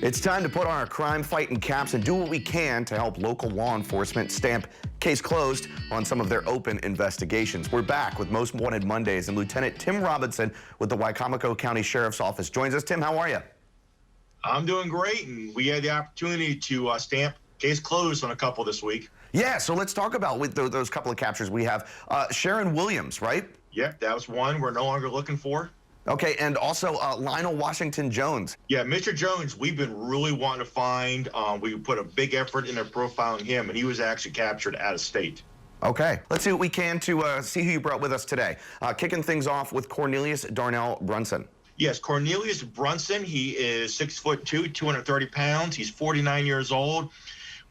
It's time to put on our crime-fighting caps and do what we can to help local law enforcement stamp case closed on some of their open investigations. We're back with Most Wanted Mondays, and Lieutenant Tim Robinson with the Wicomico County Sheriff's Office joins us. Tim, how are you? I'm doing great, and we had the opportunity to stamp case closed on a couple this week. Yeah, so let's talk about with those couple of captures we have. Sharon Williams, right? Yeah, that was one we're no longer looking for. Okay, and also Lionel Washington Jones. Yeah, Mr. Jones, we've been really wanting to find. We put a big effort into profiling him, and he was actually captured out of state. Okay, let's see what we can to see who you brought with us today. Kicking things off with Cornelius Darnell Brunson. Yes, Cornelius Brunson, he is 6'2", 230 pounds. He's 49 years old.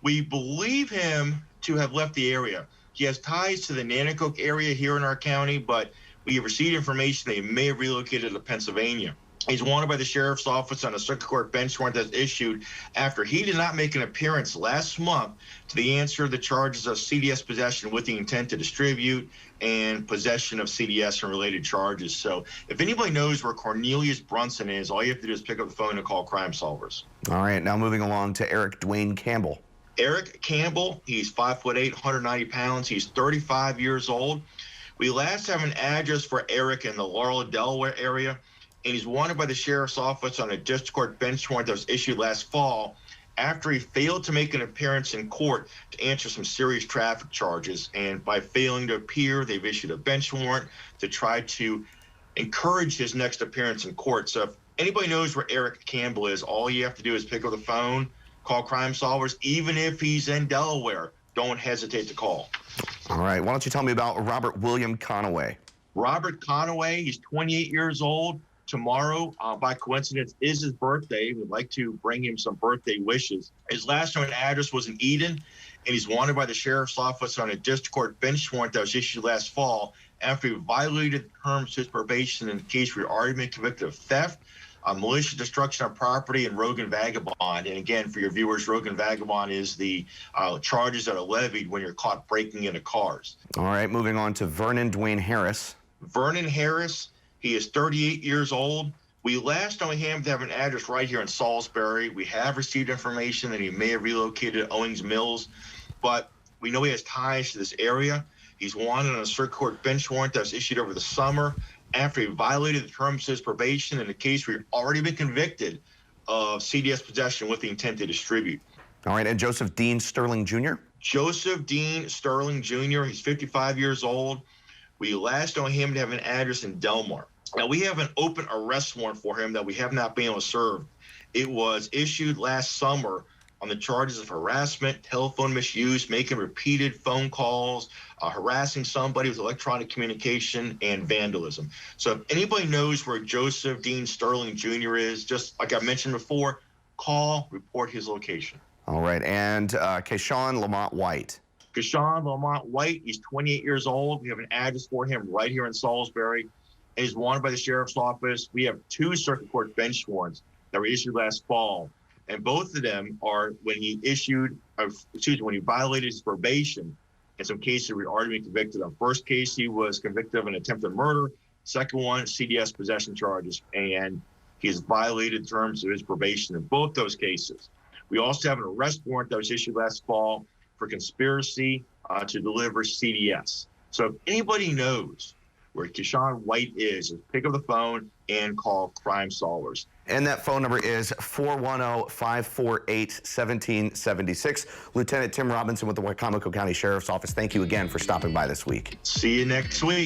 We believe him to have left the area. He has ties to the Nanticoke area here in our county, but we have received information that he may have relocated to Pennsylvania. He's wanted by the Sheriff's Office on a circuit court bench warrant that's issued after he did not make an appearance last month to the answer to the charges of CDS possession with the intent to distribute and possession of CDS and related charges. So if anybody knows where Cornelius Brunson is, all you have to do is pick up the phone and call Crime Solvers. All right, now moving along to Dwayne Campbell. Eric Campbell, he's 5'8", 190 pounds. He's 35 years old. We last have an address for Eric in the Laurel, Delaware area, and he's wanted by the Sheriff's Office on a district court bench warrant that was issued last fall after he failed to make an appearance in court to answer some serious traffic charges. And by failing to appear, they've issued a bench warrant to try to encourage his next appearance in court. So if anybody knows where Eric Campbell is, all you have to do is pick up the phone, call Crime Solvers. Even if he's in Delaware, don't hesitate to call. All right, why don't you tell me about Robert William Conway? Robert Conway, he's 28 years old. Tomorrow, by coincidence, is his birthday. We'd like to bring him some birthday wishes. His last known address was in Eden, and he's wanted by the Sheriff's Office on a district court bench warrant that was issued last fall after he violated the terms of his probation in the case where he already been convicted of theft, malicious destruction of property, and rogue and vagabond. And again, for your viewers, rogue and vagabond is the charges that are levied when you're caught breaking into cars. All right, moving on to Vernon Dwayne Harris. Vernon Harris, he is 38 years old. We last know him to have an address right here in Salisbury. We have received information that he may have relocated to Owings Mills, but we know he has ties to this area. He's wanted on a circuit court bench warrant that was issued over the summer after he violated the terms of his probation in a case where he'd already been convicted of CDS possession with the intent to distribute. All right, and Joseph Dean Sterling Jr.? Joseph Dean Sterling Jr., he's 55 years old. We last know him to have an address in Delmar. Now, we have an open arrest warrant for him that we have not been able to serve. It was issued last summer on the charges of harassment, telephone misuse, making repeated phone calls, harassing somebody with electronic communication, and vandalism. So if anybody knows where Joseph Dean Sterling Jr. is, just like I mentioned before, call, report his location. All right, and Deshawn Lamont White. Deshawn Lamont White, he's 28 years old. We have an address for him right here in Salisbury, and he's wanted by the Sheriff's Office. We have 2 circuit court bench warrants that were issued last fall, and both of them are when he when he violated his probation. In some cases, we already been convicted. On first case, he was convicted of an attempted murder. Second one, CDS possession charges, and he has violated terms of his probation in both those cases. We also have an arrest warrant that was issued last fall for conspiracy to deliver CDS. So if anybody knows where Deshawn White is pick up the phone and call Crime Solvers. And that phone number is 410-548-1776. Lieutenant Tim Robinson with the Wicomico County Sheriff's Office, thank you again for stopping by this week. See you next week.